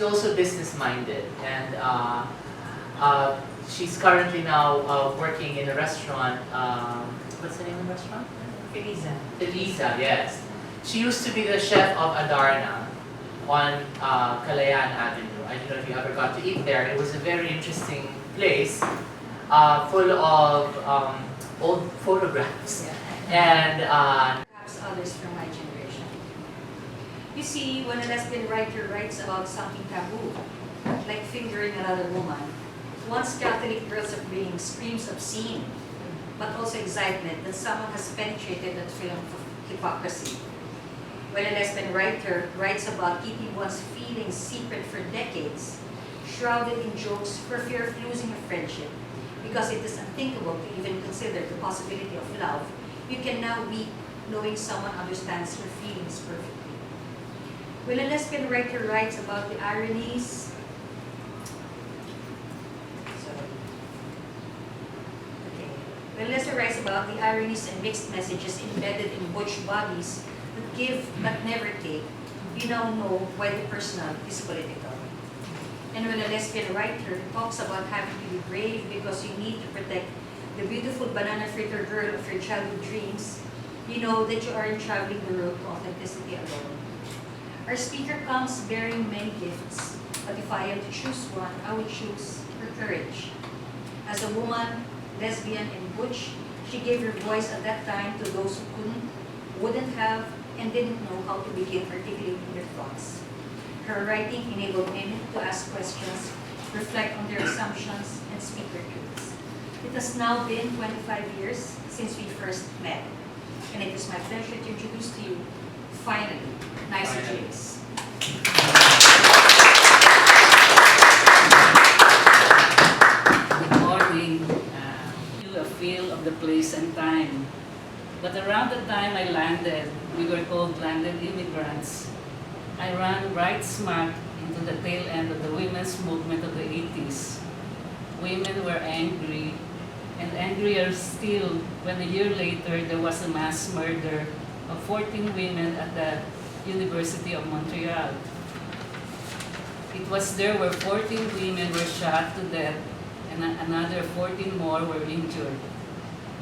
also business-minded, and she's currently now working in a restaurant. What's the name of the restaurant? Felisa. Felisa, yes. She used to be the chef of Adarna on Kalayaan Avenue. I don't know if you ever got to eat there. It was a very interesting place, full of old photographs. And perhaps others from my generation. You see, when a lesbian writer writes about something taboo, like fingering another woman, one's Catholic girls upbringing screams obscene, but also excitement that someone has penetrated that film of hypocrisy. When a lesbian writer writes about keeping one's feelings secret for decades, shrouded in jokes for fear of losing a friendship, because it is unthinkable to even consider the possibility of love, you can now weep knowing someone understands your feelings perfectly. When a lesbian writer writes about the ironies, when a lesbian writes about the ironies and mixed messages embedded in butch bodies that give but never take, you now know why the personal is political. And when a lesbian writer talks about having to be brave because you need to protect the beautiful banana fritter girl of your childhood dreams, you know that you aren't traveling the road to authenticity alone. Our speaker comes bearing many gifts, but if I am to choose one, I would choose her courage. As a woman, lesbian, and butch, she gave her voice at that time to those who couldn't, wouldn't have, and didn't know how to begin articulating their thoughts. Her writing enabled women to ask questions, reflect on their assumptions, and speak their truths. It has now been 25 years since we first met, and it is my pleasure to introduce to you, finally, Nice James. Good morning. A feel of the place and time. But around the time I landed, we were called landed immigrants. I ran right smack into the tail end of the women's movement of the 80s. Women were angry, and angrier still when a year later there was a mass murder of 14 women at the University of Montreal. It was there where 14 women were shot to death and another 14 more were injured.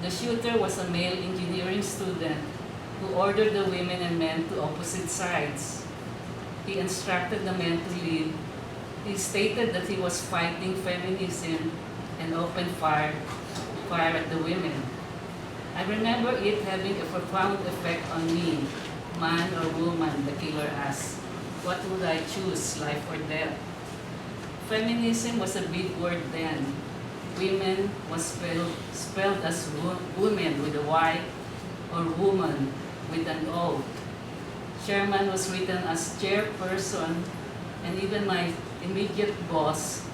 The shooter was a male engineering student who ordered the women and men to opposite sides. He instructed the men to leave. He stated that he was fighting feminism and opened fire at the women. I remember it having a profound effect on me. Man or woman, the killer asked. What would I choose, life or death? Feminism was a big word then. Women was spelled as women with a Y or woman with an O. Chairman was written as chairperson, and even my immediate boss,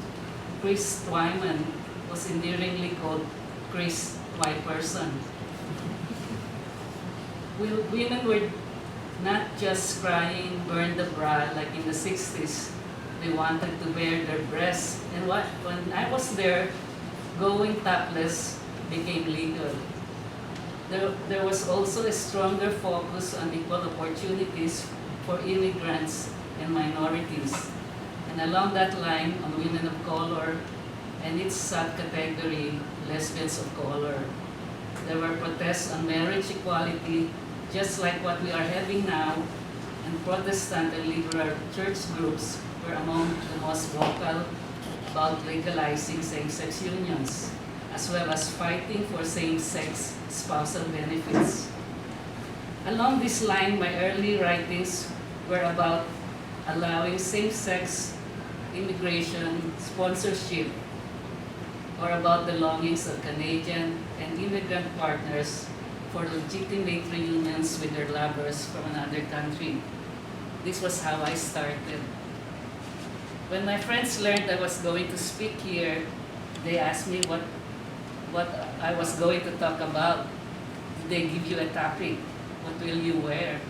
Chris Twyman, was endearingly called Chris Twyperson. Women were not just crying, burn the bra like in the 60s. They wanted to bare their breasts. And when I was there, going topless became legal. There was also a stronger focus on equal opportunities for immigrants and minorities. And along that line, on women of color and its subcategory, lesbians of color. There were protests on marriage equality, just like what we are having now, and Protestant and liberal church groups were among the most vocal about legalizing same-sex unions, as well as fighting for same-sex spousal benefits. Along this line, my early writings were about allowing same-sex immigration sponsorship, or about the longings of Canadian and immigrant partners for legitimate reunions with their lovers from another country. This was how I started. When my friends learned I was going to speak here, they asked me what I was going to talk about. Did they give you a topic? What will you wear?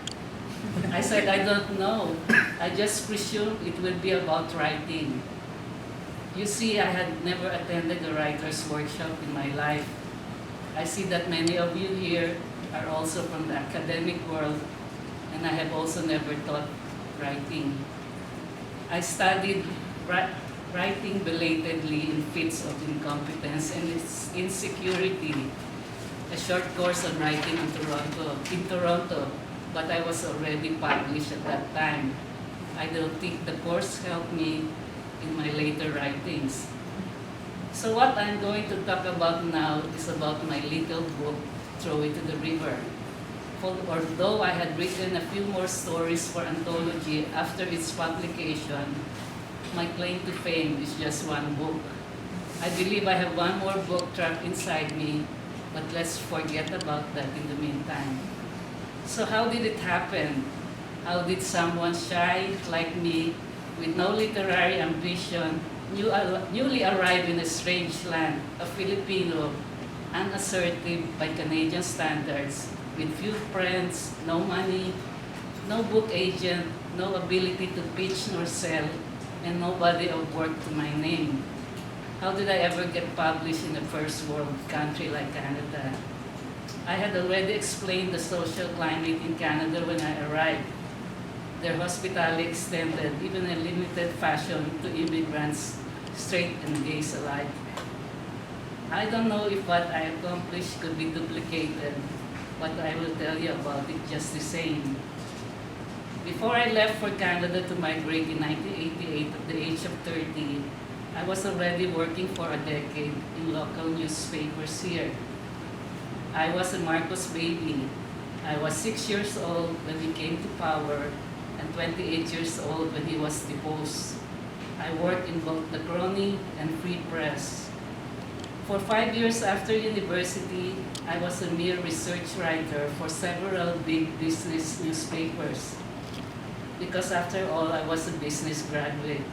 I said, I don't know. I just presumed it would be about writing. You see, I had never attended a writer's workshop in my life. I see that many of you here are also from the academic world, and I have also never taught writing. I studied writing belatedly in fits of incompetence and insecurity, a short course on writing in Toronto, but I was already published at that time. I don't think the course helped me in my later writings. So what I'm going to talk about now is about my little book, Throw It to the River. Although I had written a few more stories for anthology after its publication, my claim to fame is just one book. I believe I have one more book trapped inside me, but let's forget about that in the meantime. So how did it happen? How did someone shy like me, with no literary ambition, newly arrive in a strange land, a Filipino, unassertive by Canadian standards, with few friends, no money, no book agent, no ability to pitch nor sell, and no body of work to my name? How did I ever get published in a first world country like Canada? I had already explained the social climate in Canada when I arrived. Their hospitality extended, even in limited fashion, to immigrants, straight and gays alike. I don't know if what I accomplished could be duplicated, but I will tell you about it just the same. Before I left for Canada to migrate in 1988 at the age of 30, I was already working for a decade in local newspapers here. I was a Marcos baby. I was 6 years old when he came to power and 28 years old when he was deposed. I worked in both the Crony and Free Press. For 5 years after university, I was a mere research writer for several big business newspapers. Because after all, I was a business graduate,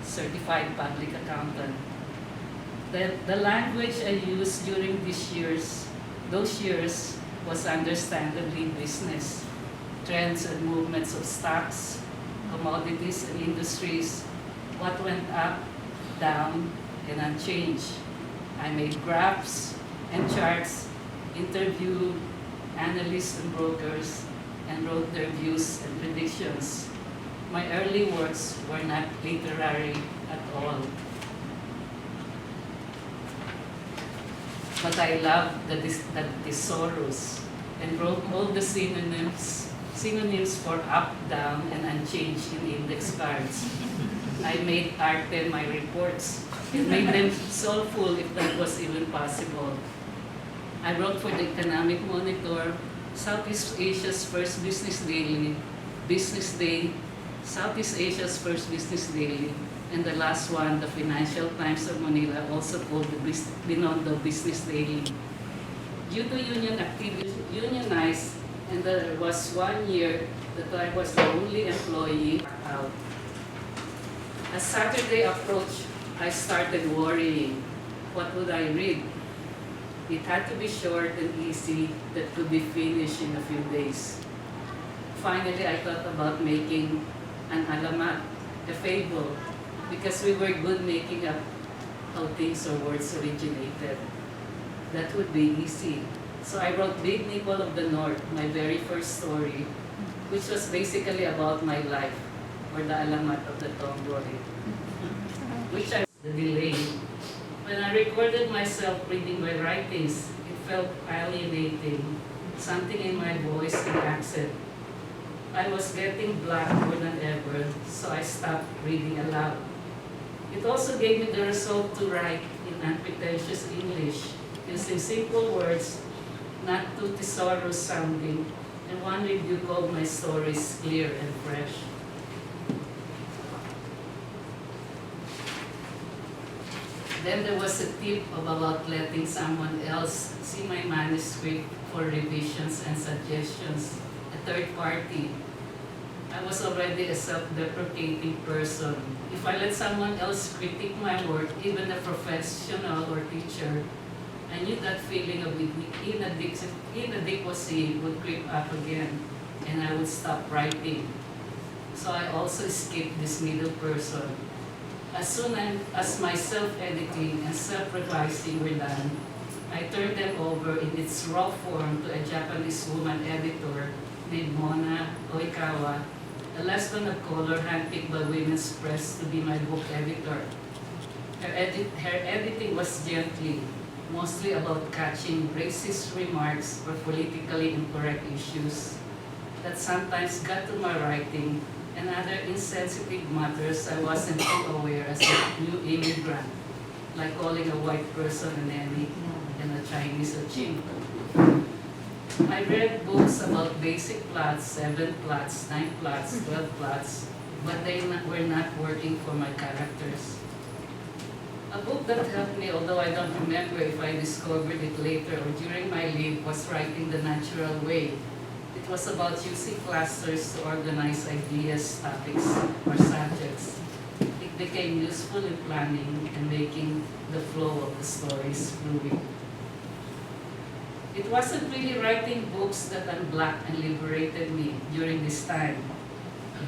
certified public accountant. The language I used during those years was understandably business. Trends and movements of stocks, commodities and industries, what went up, down, and unchanged. I made graphs and charts, interviewed analysts and brokers, and wrote their views and predictions. My early works were not literary at all. But I loved the thesaurus and wrote all the synonyms for up, down, and unchanged in index cards. I made arte my reports and made them soulful if that was even possible. I wrote for the Economic Monitor, Southeast Asia's first business daily, Business Day, Southeast Asia's first business daily, and the last one, the Financial Times of Manila, also called the Binondo Business Daily. Due to union activity, unionized, and there was 1 year that I was the only employee out. As Saturday approached, I started worrying. What would I read? It had to be short and easy, that could be finished in a few days. Finally, I thought about making an alamat, a fable, because we were good making up how things or words originated. That would be easy. So I wrote Big Nipple of the North, my very first story, which was basically about my life, or the alamat of the tomboy, which I the delay. When I recorded myself reading my writings, it felt alienating, something in my voice and accent. I was getting black more than ever, so I stopped reading aloud. It also gave me the resolve to write in unpretentious English, using simple words, not too thesaurus sounding, and one review called my stories clear and fresh. Then there was a tip about letting someone else see my manuscript for revisions and suggestions, a third party. I was already a self-deprecating person. If I let someone else critique my work, even a professional or teacher, I knew that feeling of inadequacy would creep up again, and I would stop writing. So I also escaped this middle person. As soon as my self-editing and self-revising were done, I turned them over in its raw form to a Japanese woman editor named Mona Oikawa, a lesbian of color handpicked by Women's Press to be my book editor. Her editing was gently, mostly about catching racist remarks or politically incorrect issues that sometimes got to my writing and other insensitive matters I wasn't too aware as a new immigrant, like calling a white person an enemy and a Chinese a chimp. I read books about basic plots, 7 plots, 9 plots, 12 plots, but they were not working for my characters. A book that helped me, although I don't remember if I discovered it later or during my leave, was Writing the Natural Way. It was about using clusters to organize ideas, topics, or subjects. It became useful in planning and making the flow of the stories fluid. It wasn't really writing books that unblocked and liberated me during this time.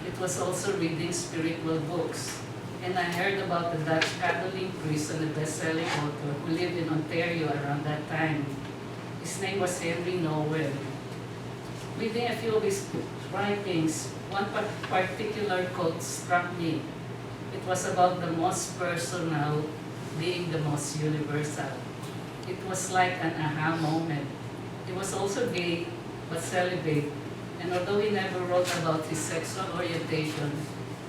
It was also reading spiritual books. And I heard about the Dutch Catholic priest and the best-selling author who lived in Ontario around that time. His name was Henry Nowen. Reading a few of his writings, one particular quote struck me. It was about the most personal being the most universal. It was like an aha moment. He was also gay, but celibate, and although he never wrote about his sexual orientation,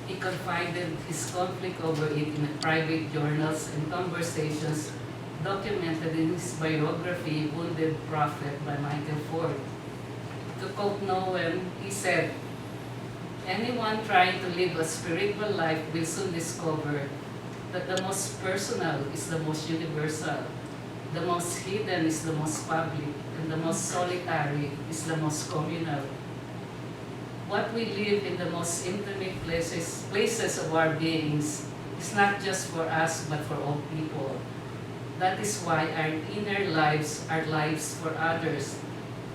he confided his conflict over it in private journals and conversations documented in his biography, Wounded Prophet by Michael Ford. To quote Noem, he said, "Anyone trying to live a spiritual life will soon discover that the most personal is the most universal, the most hidden is the most public, and the most solitary is the most communal. What we live in the most intimate places of our beings is not just for us but for all people. That is why our inner lives are lives for others.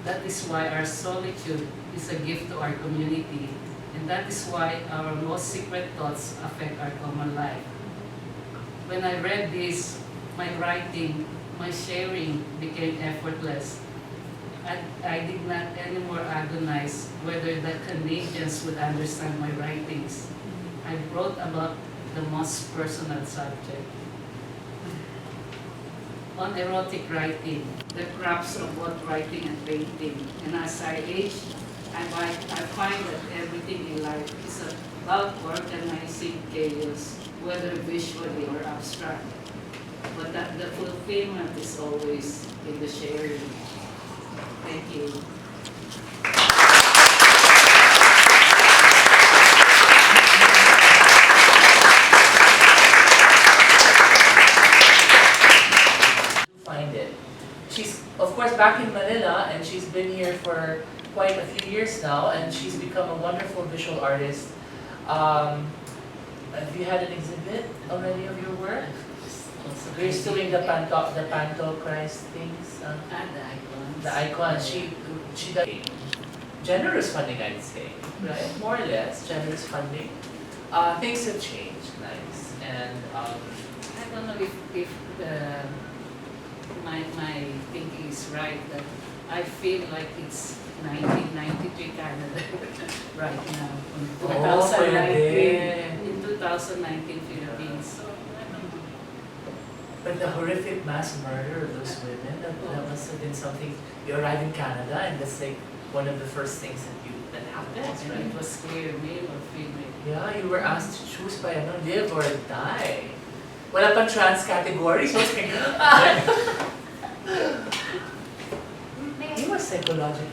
That is why our solitude is a gift to our community. And that is why our most secret thoughts affect our common life." When I read this, my writing, my sharing became effortless. I did not anymore agonize whether the Canadians would understand my writings. I wrote about the most personal subject. On erotic writing, the crux of both writing and painting. And as I age, I find that everything in life is about organizing chaos, whether visually or abstract. But that the fulfillment is always in the sharing. Thank you. Find it. She's, of course, back in Manila, and she's been here for quite a few years now, and she's become a wonderful visual artist. Have you had an exhibit already of your work? You're still doing the panto Christ things? And the icons. The icon, she does generous funding, I'd say, right? More or less, generous funding. Things have changed, nice. And I don't know if my thinking is right, that I feel like it's 1993 Canada right now. In 2019 Philippines. So, I don't know. but the horrific mass murder of those women, that must have been something. You arrive in Canada, and that's like one of the first things that happens, And right? it was clear, male or female. Yeah, you were asked to choose by live or die. Wala pang trans category, so it's like, he was psychologically